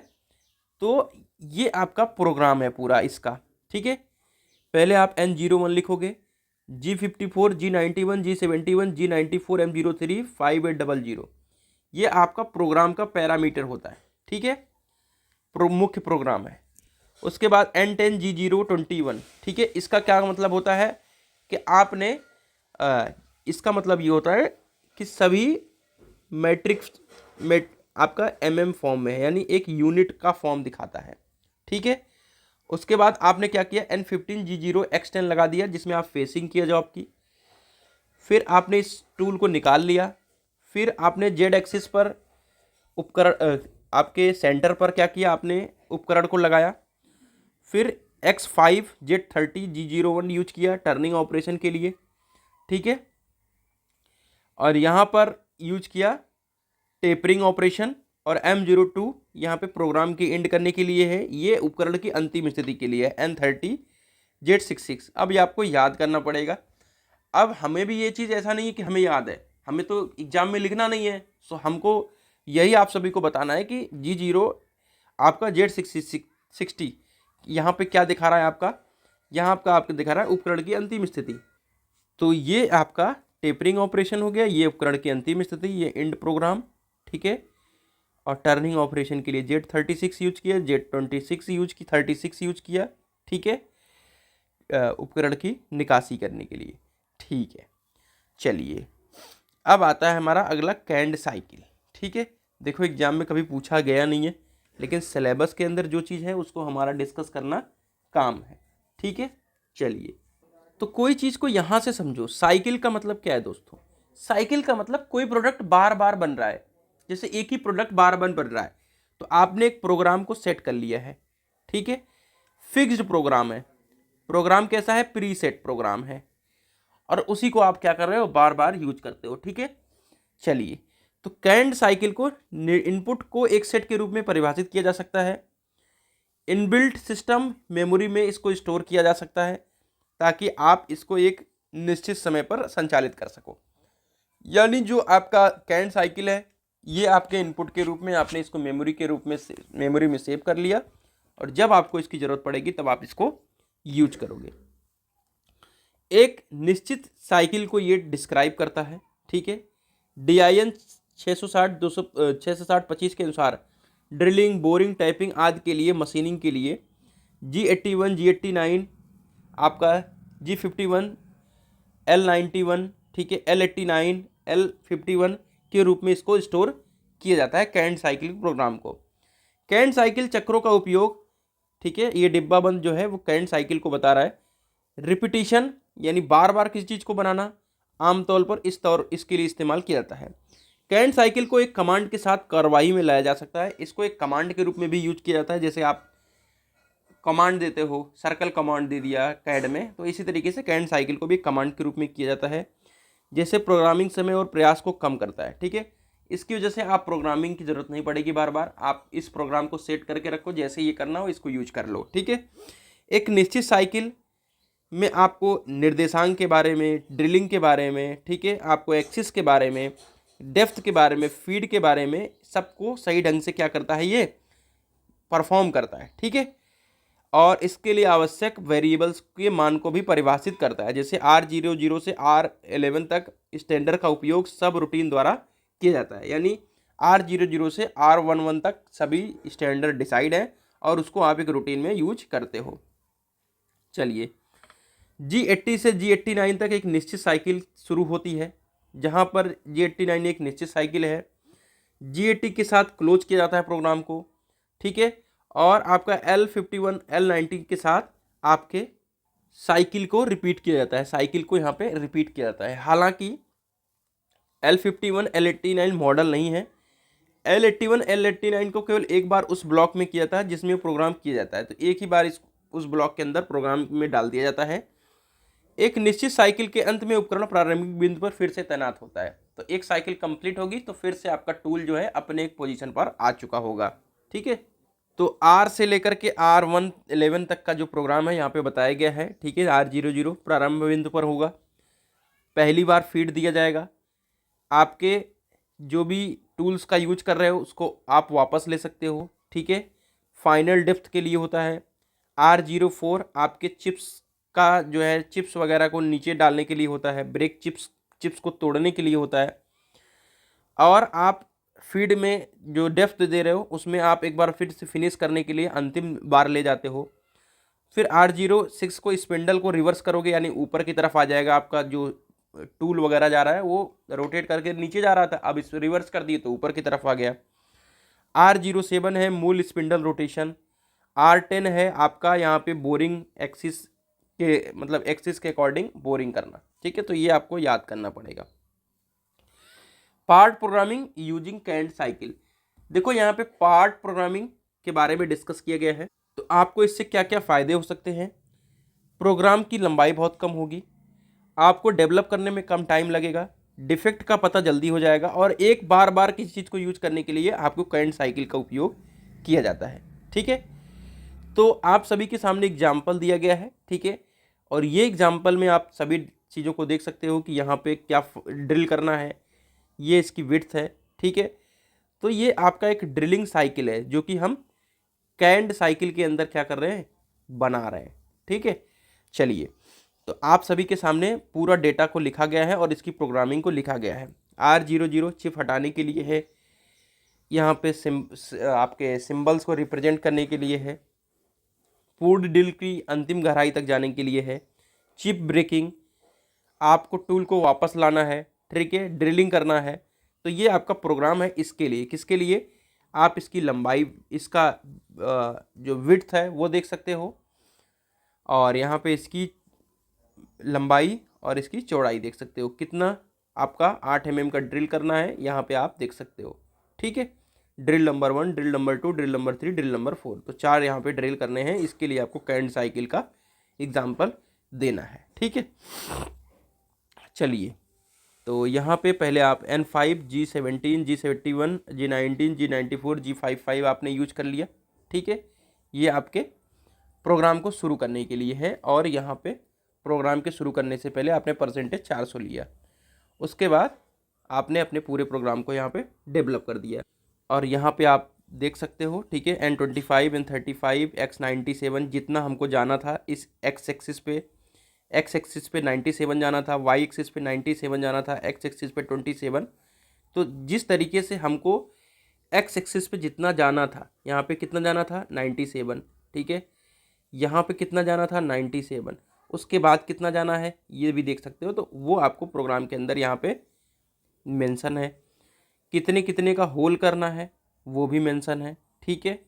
तो ये आपका प्रोग्राम है पूरा इसका। ठीक है, पहले आप N01 लिखोगे, G54, G91, G71, G94, M03, 5800। ये आपका प्रोग्राम का पैरामीटर होता है। ठीक है, मुख्य प्रोग्राम है। उसके बाद N10, G021। ठीक है, इसका क्या मतलब होता है कि आपने इसका मतलब ये होता है कि सभी मैट्रिक्स आपका MM फॉर्म में है, यानी एक यूनिट का फॉर्म दिखाता है। ठीक है, उसके बाद आपने क्या किया? N15, G0, X10 लगा दिया, जिसमें आप फेसिंग किया जॉब की। फिर आपने इस टूल को निकाल लिया। फिर आपने जेड एक्सिस पर उपकरण आपके सेंटर पर क्या किया? आपने उपकरण को लगाया। फिर X5, Z30, G01 यूज किया टर्निंग ऑपरेशन के लिए। ठीक है, और यहाँ पर यूज किया टेपरिंग ऑपरेशन, और M02 यहाँ पे प्रोग्राम की एंड करने के लिए है। ये उपकरण की अंतिम स्थिति के लिए है N30, Z66। अब ये आपको याद करना पड़ेगा। अब हमें भी ये चीज़ ऐसा नहीं है कि हमें याद है, हमें तो एग्जाम में लिखना नहीं है। सो हमको यही आप सभी को बताना है कि G0 आपका Z60 यहाँ पे क्या दिखा रहा है आपका? यहाँ आपका दिखा रहा है उपकरण की अंतिम स्थिति। तो ये आपका टेपरिंग ऑपरेशन हो गया, ये उपकरण की अंतिम स्थिति, ये एंड प्रोग्राम। ठीक है, और टर्निंग ऑपरेशन के लिए Z36 यूज किया, Z26 यूज की, 36 यूज किया। ठीक है, उपकरण की निकासी करने के लिए। ठीक है, चलिए अब आता है हमारा अगला कैंड साइकिल। ठीक है, देखो एग्जाम में कभी पूछा गया नहीं है, लेकिन सिलेबस के अंदर जो चीज़ है उसको हमारा डिस्कस करना काम है। ठीक है, चलिए तो कोई चीज़ को यहाँ से समझो। साइकिल का मतलब क्या है दोस्तों? साइकिल का मतलब कोई प्रोडक्ट बार बार बन रहा है, जैसे एक ही प्रोडक्ट बार बार बन रहा है, तो आपने एक प्रोग्राम को सेट कर लिया है, ठीक है, फिक्स्ड प्रोग्राम है। प्रोग्राम कैसा है? प्री सेट प्रोग्राम है, और उसी को आप क्या कर रहे हो? बार बार यूज करते हो, ठीक है। चलिए, तो कैंड साइकिल को इनपुट को एक सेट के रूप में परिभाषित किया जा सकता है। इनबिल्ट सिस्टम मेमोरी में इसको स्टोर किया जा सकता है ताकि आप इसको एक निश्चित समय पर संचालित कर सको। यानी जो आपका कैंड साइकिल है, ये आपके इनपुट के रूप में आपने इसको मेमोरी के रूप में मेमोरी में सेव कर लिया, और जब आपको इसकी ज़रूरत पड़ेगी तब आप इसको यूज करोगे। एक निश्चित साइकिल को ये डिस्क्राइब करता है, ठीक है। DIN 660 के अनुसार ड्रिलिंग, बोरिंग, टाइपिंग आदि के लिए, मशीनिंग के लिए G81, G89, आपका G51, L91, ठीक है, L89, L51 के रूप में इसको स्टोर किया जाता है कैंड साइकिल प्रोग्राम को। कैंड साइकिल चक्रों का उपयोग, ठीक है, ये डिब्बा बंद जो है वो कैंड साइकिल को बता रहा है। रिपीटिशन यानी बार बार किसी चीज़ को बनाना, आमतौर पर इसके लिए इस्तेमाल किया जाता है। कैंड साइकिल को एक कमांड के साथ कार्रवाई में लाया जा सकता है। इसको एक कमांड के रूप में भी यूज किया जाता है, जैसे आप कमांड देते हो, सर्कल कमांड दे दिया कैड में, तो इसी तरीके से कैंड साइकिल को भी कमांड के रूप में किया जाता है, जैसे प्रोग्रामिंग समय और प्रयास को कम करता है, ठीक है। इसकी वजह से आप प्रोग्रामिंग की ज़रूरत नहीं पड़ेगी बार बार, आप इस प्रोग्राम को सेट करके रखो, जैसे ये करना हो इसको यूज कर लो, ठीक है। एक निश्चित साइकिल में आपको निर्देशांक के बारे में, ड्रिलिंग के बारे में, ठीक है, आपको एक्सिस के बारे में, डेप्थ के बारे में, फीड के बारे में, सबको सही ढंग से क्या करता है, ये परफॉर्म करता है, ठीक है। और इसके लिए आवश्यक वेरिएबल्स के मान को भी परिभाषित करता है, जैसे R00 से R11 तक स्टैंडर्ड का उपयोग सब रूटीन द्वारा किया जाता है। यानी R00 से R11 तक सभी स्टैंडर्ड डिसाइड है और उसको आप एक रूटीन में यूज करते हो। चलिए, G80 से G89 तक एक निश्चित साइकिल शुरू होती है, जहाँ पर G89 एक निश्चित साइकिल है। G80 के साथ क्लोज किया जाता है प्रोग्राम को, ठीक है। और आपका L51, L90 के साथ आपके साइकिल को रिपीट किया जाता है, साइकिल को यहाँ पे रिपीट किया जाता है। हालांकि L51, L89 मॉडल नहीं है। L81, L89 को केवल एक बार उस ब्लॉक में किया जाता है जिसमें प्रोग्राम किया जाता है, तो एक ही बार उस ब्लॉक के अंदर प्रोग्राम में डाल दिया जाता है। एक निश्चित साइकिल के अंत में उपकरण प्रारंभिक बिंदु पर फिर से तैनात होता है, तो एक साइकिल कंप्लीट होगी तो फिर से आपका टूल जो है अपने एक पोजीशन पर आ चुका होगा, ठीक है। तो R से लेकर के R111 तक का जो प्रोग्राम है यहाँ पे बताया गया है, ठीक है। R00 प्रारंभ बिंदु पर होगा, पहली बार फीड दिया जाएगा, आपके जो भी टूल्स का यूज कर रहे हो उसको आप वापस ले सकते हो, ठीक है। फाइनल डेप्थ के लिए होता है। R04 आपके चिप्स का जो है, चिप्स वगैरह को नीचे डालने के लिए होता है, ब्रेक चिप्स को तोड़ने के लिए होता है। और आप फीड में जो डेप्थ दे रहे हो उसमें आप एक बार फिर से फिनिश करने के लिए अंतिम बार ले जाते हो। फिर R06 को स्पिंडल को रिवर्स करोगे, यानी ऊपर की तरफ आ जाएगा, आपका जो टूल वगैरह जा रहा है वो रोटेट करके नीचे जा रहा था, अब इस रिवर्स कर दिए तो ऊपर की तरफ आ गया। R07 है मूल स्पिंडल रोटेशन। R10 है आपका यहाँ पे बोरिंग एक्सिस के, मतलब एक्सिस के अकॉर्डिंग बोरिंग करना, ठीक है। तो ये आपको याद करना पड़ेगा। Part programming using canned cycle, देखो यहाँ पे पार्ट प्रोग्रामिंग के बारे में डिस्कस किया गया है। तो आपको इससे क्या क्या फ़ायदे हो सकते हैं? प्रोग्राम की लंबाई बहुत कम होगी, आपको डेवलप करने में कम टाइम लगेगा, डिफेक्ट का पता जल्दी हो जाएगा, और एक बार बार किसी चीज़ को यूज करने के लिए आपको कैंड साइकिल का उपयोग किया जाता है, ठीक है। तो आप सभी के सामने एग्जाम्पल दिया गया है, ठीक है। और ये एग्जाम्पल में आप सभी चीज़ों को देख सकते हो कि यहाँ पे क्या ड्रिल करना है, ये इसकी विड्थ है, ठीक है। तो ये आपका एक ड्रिलिंग साइकिल है जो कि हम कैंड साइकिल के अंदर क्या कर रहे हैं, बना रहे हैं, ठीक है। चलिए, तो आप सभी के सामने पूरा डेटा को लिखा गया है और इसकी प्रोग्रामिंग को लिखा गया है। R00 चिप हटाने के लिए है, यहाँ पे आपके सिंबल्स को रिप्रेजेंट करने के लिए है, फूड ड्रिल की अंतिम गहराई तक जाने के लिए है, चिप ब्रेकिंग, आपको टूल को वापस लाना है, ठीक है, ड्रिलिंग करना है। तो ये आपका प्रोग्राम है इसके लिए, किसके लिए? आप इसकी लंबाई, इसका जो विड्थ है वो देख सकते हो, और यहाँ पे इसकी लंबाई और इसकी चौड़ाई देख सकते हो, कितना आपका 8 mm का ड्रिल करना है, यहाँ पे आप देख सकते हो। ठीक है, drill number 1, drill number 2, drill number 3, drill number 4, तो 4 यहाँ पे ड्रिल करने हैं। इसके लिए आपको करंट साइकिल का एग्जाम्पल देना है। ठीक है, चलिए, तो यहाँ पे पहले आप N5, G17, G71, G19, G94, G55 आपने यूज कर लिया। ठीक है, ये आपके प्रोग्राम को शुरू करने के लिए है, और यहाँ पे प्रोग्राम के शुरू करने से पहले आपने परसेंटेज 400 लिया। उसके बाद आपने अपने पूरे प्रोग्राम को यहाँ पे डेवलप कर दिया, और यहाँ पे आप देख सकते हो। ठीक है, N25, N35, X97 जितना हमको जाना था इस एक्स एक्सिस पे 97 जाना था, वाई एक्सिस पे 97 जाना था, एक्स एक्सिस पे 27। तो जिस तरीके से हमको एक्स एक्सिस पे जितना जाना था, यहाँ पे कितना जाना था 97। ठीक है, यहाँ पे कितना जाना था 97, उसके बाद कितना जाना है ये भी देख सकते हो। तो वो आपको प्रोग्राम के अंदर यहाँ पे मेंशन है। कितने कितने का होल करना है वो भी मेंशन है। ठीक है,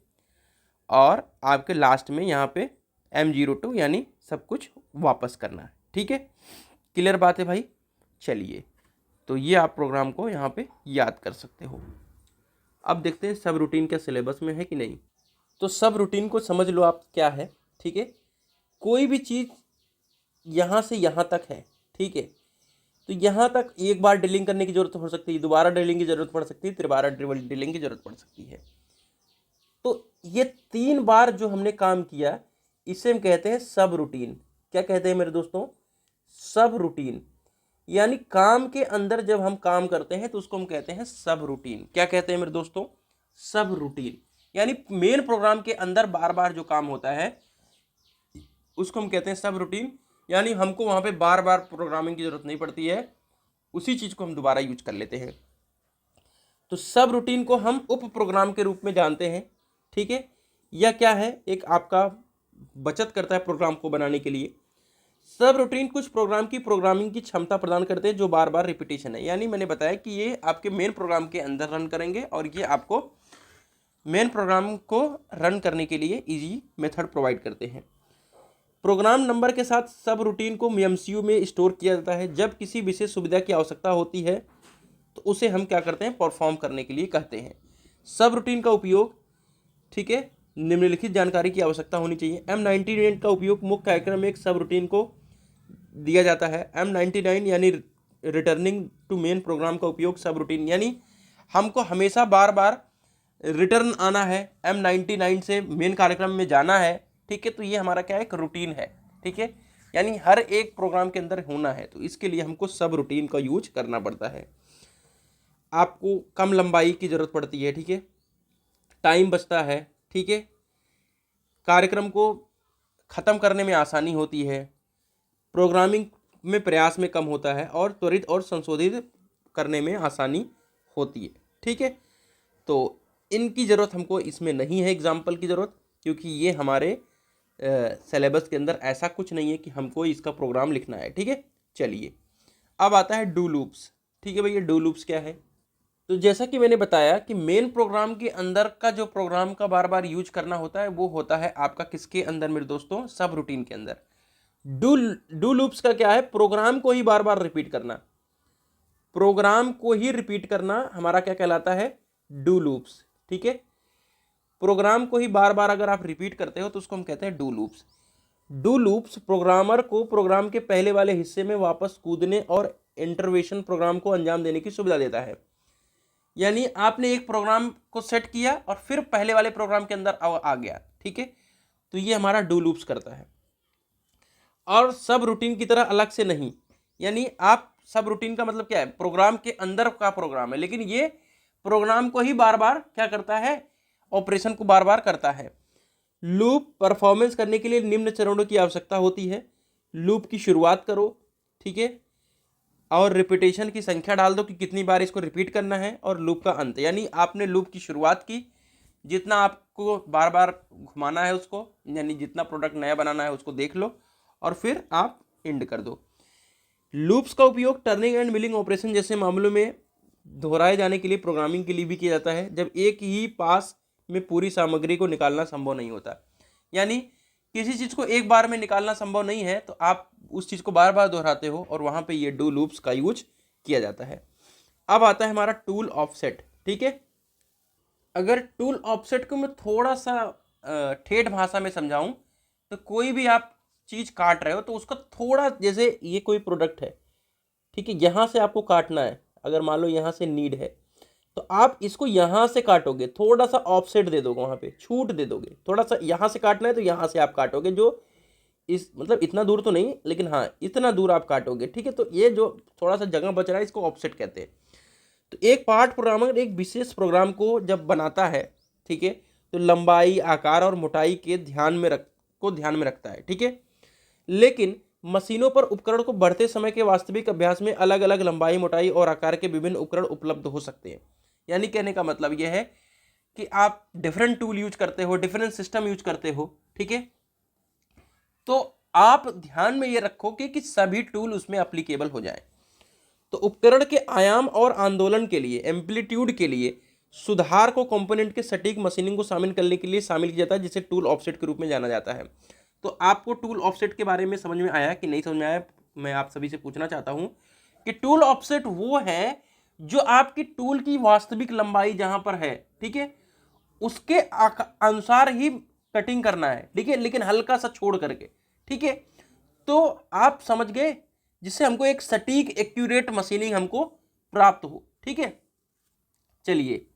और आपके लास्ट में यहाँ पे M02 यानी सब कुछ वापस करना है। ठीक है, क्लियर बात है भाई। चलिए, तो ये आप प्रोग्राम को यहाँ पे याद कर सकते हो। अब देखते हैं सब रूटीन क्या सिलेबस में है कि नहीं। तो सब रूटीन को समझ लो आप क्या है। ठीक है, कोई भी चीज़ यहाँ से यहाँ तक है। ठीक है, तो यहाँ तक एक बार ड्रिलिंग करने की ज़रूरत हो सकती है, दोबारा ड्रिलिंग की ज़रूरत पड़ सकती है, तिबारा ड्रिलिंग की ज़रूरत पड़ सकती है। तो ये 3 बार जो हमने काम किया इसे हम कहते हैं सब रूटीन। क्या कहते हैं मेरे दोस्तों? सब रूटीन। यानी काम के अंदर जब हम काम करते हैं तो उसको हम कहते हैं सब रूटीन। क्या कहते हैं मेरे दोस्तों? सब रूटीन। यानी मेन प्रोग्राम के अंदर बार बार जो काम होता है उसको हम कहते हैं सब रूटीन। यानी हमको वहाँ पे बार बार प्रोग्रामिंग की ज़रूरत नहीं पड़ती है, उसी चीज़ को हम दोबारा यूज कर लेते हैं। तो सब रूटीन को हम उप प्रोग्राम के रूप में जानते हैं। ठीक है, यह क्या है? एक आपका बचत करता है प्रोग्राम को बनाने के लिए। सब रूटीन कुछ प्रोग्राम की प्रोग्रामिंग की क्षमता प्रदान करते हैं जो बार बार रिपीटेशन है। यानी मैंने बताया कि ये आपके मेन प्रोग्राम के अंदर रन करेंगे और ये आपको मेन प्रोग्राम को रन करने के लिए इजी मेथड प्रोवाइड करते हैं। प्रोग्राम नंबर के साथ सब रूटीन को MCU में स्टोर किया जाता है। जब किसी विशेष सुविधा की आवश्यकता होती है तो उसे हम क्या करते हैं? परफॉर्म करने के लिए कहते हैं। सब रूटीन का उपयोग, ठीक है, निम्नलिखित जानकारी की आवश्यकता होनी चाहिए। M99 का उपयोग मुख्य कार्यक्रम में एक सब रूटीन को दिया जाता है। M99 यानी रिटर्निंग टू मेन प्रोग्राम का उपयोग सब रूटीन, यानी हमको हमेशा बार बार रिटर्न आना है, M99 से मेन कार्यक्रम में जाना है। ठीक है, तो ये हमारा क्या है? एक रूटीन है। ठीक है, यानी हर एक प्रोग्राम के अंदर होना है, तो इसके लिए हमको सब रूटीन का यूज करना पड़ता है। आपको कम लंबाई की ज़रूरत पड़ती है। ठीक है, टाइम बचता है। ठीक है, कार्यक्रम को ख़त्म करने में आसानी होती है, प्रोग्रामिंग में प्रयास में कम होता है और त्वरित और संशोधित करने में आसानी होती है। ठीक है, तो इनकी ज़रूरत हमको इसमें नहीं है, एग्जाम्पल की ज़रूरत, क्योंकि ये हमारे सिलेबस के अंदर ऐसा कुछ नहीं है कि हमको इसका प्रोग्राम लिखना है। ठीक है, चलिए, अब आता है डू लूप्स। ठीक है भैया, डू लूप्स क्या है? तो जैसा कि मैंने बताया कि मेन प्रोग्राम के अंदर का जो प्रोग्राम का बार बार यूज करना होता है वो होता है आपका किसके अंदर मेरे दोस्तों? सब रूटीन के अंदर। डू लूप्स का क्या है? प्रोग्राम को ही बार बार रिपीट करना। प्रोग्राम को ही रिपीट करना हमारा क्या कहलाता है? Do loops. ठीक है, प्रोग्राम को ही बार बार अगर आप रिपीट करते हो तो उसको हम कहते हैं do loops. Do loops programmer को प्रोग्राम के पहले वाले हिस्से में वापस कूदने और इंटरवेशन प्रोग्राम को अंजाम देने की सुविधा देता है। यानी आपने एक प्रोग्राम को सेट किया और फिर पहले वाले प्रोग्राम के अंदर आ गया। ठीक है, तो ये हमारा डू लूप्स करता है, और सब रूटीन की तरह अलग से नहीं। यानी आप सब रूटीन का मतलब क्या है? प्रोग्राम के अंदर का प्रोग्राम है, लेकिन ये प्रोग्राम को ही बार बार क्या करता है? ऑपरेशन को बार बार करता है। लूप परफॉर्मेंस करने के लिए निम्न चरणों की आवश्यकता होती है। लूप की शुरुआत करो, ठीक है, और रिपीटेशन की संख्या डाल दो कि कितनी बार इसको रिपीट करना है, और लूप का अंत, यानी आपने लूप की शुरुआत की, जितना आपको बार बार घुमाना है उसको, यानी जितना प्रोडक्ट नया बनाना है उसको देख लो और फिर आप एंड कर दो। लूप्स का उपयोग टर्निंग एंड मिलिंग ऑपरेशन जैसे मामलों में दोहराए जाने के लिए प्रोग्रामिंग के लिए भी किया जाता है, जब एक ही पास में पूरी सामग्री को निकालना संभव नहीं होता। यानी किसी चीज़ को एक बार में निकालना संभव नहीं है तो आप उस चीज़ को बार बार दोहराते हो, और वहाँ पे ये डू लूप्स का यूज किया जाता है। अब आता है हमारा टूल ऑफसेट। ठीक है, अगर टूल ऑफसेट को मैं थोड़ा सा ठेठ भाषा में समझाऊं तो कोई भी आप चीज़ काट रहे हो तो उसका थोड़ा, जैसे ये कोई प्रोडक्ट है, ठीक है, यहाँ से आपको काटना है, अगर मान लो यहाँ से नीड है तो आप इसको यहाँ से काटोगे, थोड़ा सा ऑफसेट दे दोगे, वहाँ पे छूट दे दोगे, थोड़ा सा यहाँ से काटना है तो यहाँ से आप काटोगे, जो इस मतलब इतना दूर तो नहीं लेकिन हाँ इतना दूर आप काटोगे। ठीक है, तो ये जो थोड़ा सा जगह बच रहा है इसको ऑफसेट कहते हैं। तो एक पार्ट प्रोग्रामर एक विशेष प्रोग्राम को जब बनाता है, ठीक है, तो लंबाई, आकार और मोटाई के ध्यान में रखता है। ठीक है, लेकिन मशीनों पर उपकरण को बढ़ते समय के वास्तविक अभ्यास में अलग अलग लंबाई, मोटाई और आकार के विभिन्न उपकरण उपलब्ध हो सकते हैं। यानी कहने का मतलब यह है कि आप डिफरेंट टूल यूज करते हो, डिफरेंट सिस्टम यूज करते हो। ठीक है, तो आप ध्यान में ये रखो कि सभी टूल उसमें एप्लीकेबल हो जाए। तो उपकरण के आयाम और आंदोलन के लिए, एम्पलीट्यूड के लिए सुधार को कंपोनेंट के सटीक मशीनिंग को शामिल करने के लिए शामिल किया जाता है, जिसे टूल ऑफसेट के रूप में जाना जाता है। तो आपको टूल ऑफसेट के बारे में समझ में आया कि नहीं समझ में आया, मैं आप सभी से पूछना चाहता हूं कि टूल ऑफसेट वो है जो आपकी टूल की वास्तविक लंबाई जहां पर है, ठीक है, उसके अनुसार ही कटिंग करना है। ठीक है, लेकिन हल्का सा छोड़ करके। ठीक है, तो आप समझ गए, जिससे हमको एक सटीक एक्यूरेट मशीनिंग हमको प्राप्त हो। ठीक है, चलिए,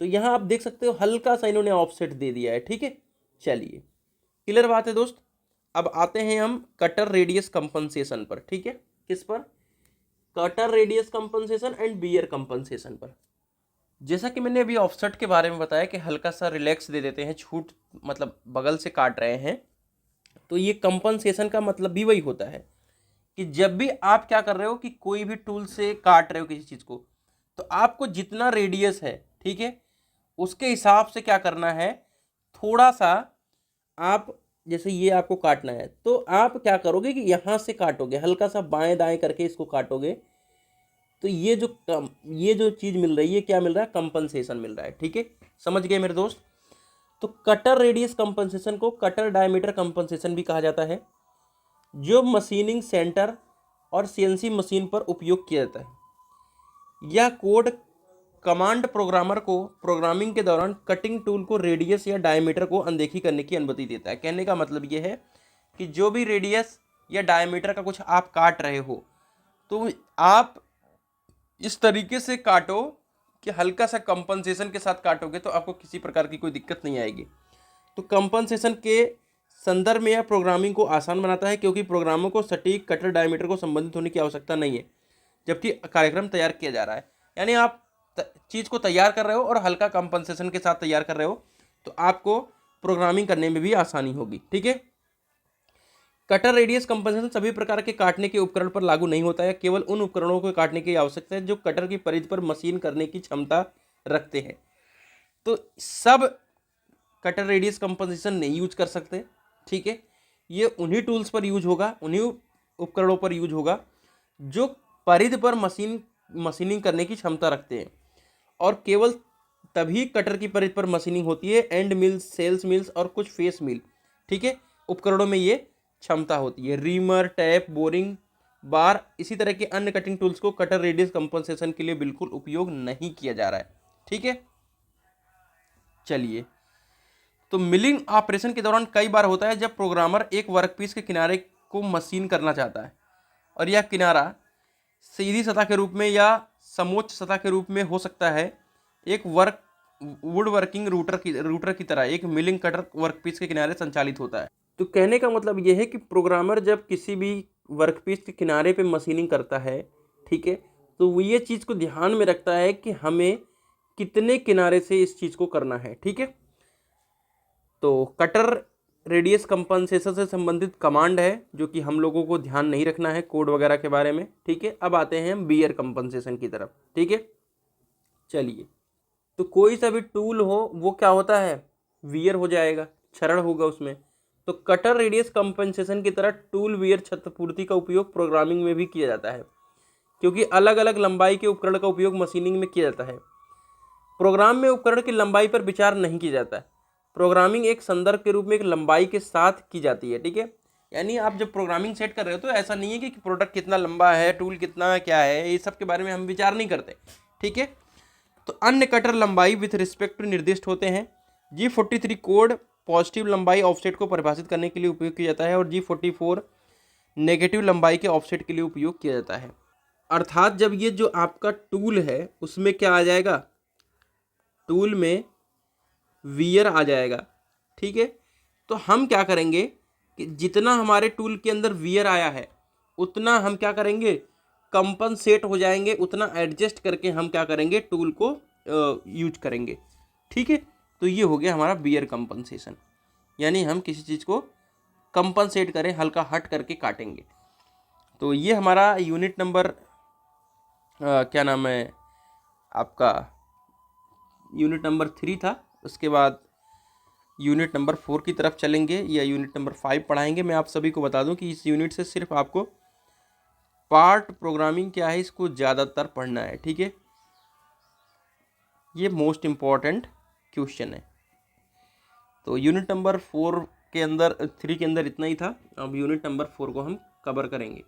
तो यहां आप देख सकते हो हल्का सा इन्होंने ऑफसेट दे दिया है। ठीक है, चलिए, क्लियर बात है दोस्त। अब आते हैं हम कटर रेडियस कंपनसेशन पर। ठीक है, किस पर? Cutter radius compensation and wear compensation पर। जैसा कि मैंने अभी ऑफसेट के बारे में बताया कि हल्का सा रिलैक्स दे देते हैं, छूट मतलब बगल से काट रहे हैं, तो ये कंपनसेशन का मतलब भी वही होता है कि जब भी आप क्या कर रहे हो कि कोई भी टूल से काट रहे हो किसी चीज़ को, तो आपको जितना रेडियस है, ठीक है, उसके हिसाब से क्या करना है, थोड़ा सा आप, जैसे ये आपको काटना है तो आप क्या करोगे कि यहाँ से काटोगे, हल्का सा बाएं दाएं करके इसको काटोगे, तो ये जो चीज़ मिल रही है, क्या मिल रहा है? कंपनसेशन मिल रहा है। ठीक है, समझ गए मेरे दोस्त। तो कटर रेडियस कंपनसेशन को कटर डायमीटर कंपनसेशन भी कहा जाता है, जो मशीनिंग सेंटर और सीएनसी मशीन पर उपयोग किया जाता है। यह कोड कमांड प्रोग्रामर को प्रोग्रामिंग के दौरान कटिंग टूल को रेडियस या डायमीटर को अनदेखी करने की अनुमति देता है। कहने का मतलब यह है कि जो भी रेडियस या डायमीटर का कुछ आप काट रहे हो, तो आप इस तरीके से काटो कि हल्का सा कंपनसेशन के साथ काटोगे तो आपको किसी प्रकार की कोई दिक्कत नहीं आएगी। तो कंपनसेशन के संदर्भ में यह प्रोग्रामिंग को आसान बनाता है, क्योंकि प्रोग्रामों को सटीक कटर डायमीटर को संबंधित होने की आवश्यकता नहीं है जबकि कार्यक्रम तैयार किया जा रहा है। यानी आप चीज़ को तैयार कर रहे हो और हल्का कंपनसेशन के साथ तैयार कर रहे हो, तो आपको प्रोग्रामिंग करने में भी आसानी होगी। ठीक है, कटर रेडियस कंपनसेशन सभी प्रकार के काटने के उपकरण पर लागू नहीं होता है, केवल उन उपकरणों को काटने की आवश्यकता है जो कटर की परिधि पर मशीन करने की क्षमता रखते हैं। तो सब कटर रेडियस कंपनसेशन नहीं यूज कर सकते। ठीक है, ये उन्हीं टूल्स पर यूज होगा, उन्हीं उपकरणों पर यूज होगा जो परिधि पर मशीनिंग करने की क्षमता रखते हैं, और केवल तभी कटर की परिधि पर मशीनिंग होती है। एंड मिल्स, सेल्स मिल्स और कुछ फेस मिल, ठीक है, उपकरणों में ये क्षमता होती है। रीमर, टैप, बोरिंग बार, इसी तरह के अन्य कटिंग टूल्स को कटर रेडियस कंपनसेशन के लिए बिल्कुल उपयोग नहीं किया जा रहा है। ठीक है, चलिए, तो मिलिंग ऑपरेशन के दौरान कई बार होता है जब प्रोग्रामर एक वर्कपीस के किनारे को मशीन करना चाहता है, और यह किनारा सीधी सतह के रूप में या समोच्च सतह के रूप में हो सकता है। एक वुड वर्किंग रूटर की तरह एक मिलिंग कटर वर्कपीस के किनारे संचालित होता है। तो कहने का मतलब यह है कि प्रोग्रामर जब किसी भी वर्कपीस के किनारे पे मशीनिंग करता है, ठीक है, तो वो ये चीज़ को ध्यान में रखता है कि हमें कितने किनारे से इस चीज़ को करना है। ठीक है, तो कटर रेडियस कंपनसेशन से संबंधित कमांड है जो कि हम लोगों को ध्यान नहीं रखना है कोड वगैरह के बारे में। ठीक है, अब आते हैं हम बियर कंपनसेशन की तरफ। ठीक है, चलिए, तो कोई सा भी टूल हो वो क्या होता है, वियर हो जाएगा, क्षरण होगा उसमें। तो कटर रेडियस कंपनसेशन की तरह टूल वियर क्षतिपूर्ति का उपयोग प्रोग्रामिंग में भी किया जाता है, क्योंकि अलग अलग लंबाई के उपकरण का उपयोग मशीनिंग में किया जाता है। प्रोग्राम में उपकरण की लंबाई पर विचार नहीं किया जाता है। प्रोग्रामिंग एक संदर्भ के रूप में एक लंबाई के साथ की जाती है। ठीक है, यानी आप जब प्रोग्रामिंग सेट कर रहे हो तो ऐसा नहीं है कि प्रोडक्ट कितना लंबा है, टूल कितना क्या है, ये सब के बारे में हम विचार नहीं करते, ठीक है। तो अन्य कटर लंबाई विथ रिस्पेक्ट टू निर्दिष्ट होते हैं। G43 कोड पॉजिटिव लंबाई ऑफसेट को परिभाषित करने के लिए उपयोग किया जाता है और G44 नेगेटिव लंबाई के ऑफसेट के लिए उपयोग किया जाता है। अर्थात जब ये जो आपका टूल है उसमें क्या आ जाएगा, टूल में वियर आ जाएगा, ठीक है। तो हम क्या करेंगे कि जितना हमारे टूल के अंदर वियर आया है उतना हम क्या करेंगे, कंपनसेट हो जाएंगे, उतना एडजस्ट करके हम क्या करेंगे, टूल को यूज करेंगे, ठीक है। तो ये हो गया हमारा वियर कंपनसेशन, यानी हम किसी चीज़ को कंपनसेट करें, हल्का हट करके काटेंगे। तो ये हमारा यूनिट नंबर क्या नाम है आपका, यूनिट नंबर 3 था। उसके बाद यूनिट नंबर 4 की तरफ चलेंगे या यूनिट नंबर 5 पढ़ाएंगे। मैं आप सभी को बता दूं कि इस यूनिट से सिर्फ आपको पार्ट प्रोग्रामिंग क्या है इसको ज़्यादातर पढ़ना है, ठीक है। ये मोस्ट इम्पॉर्टेंट क्वेश्चन है। तो यूनिट नंबर 4 के अंदर 3 के अंदर इतना ही था। अब यूनिट नंबर 4 को हम कवर करेंगे।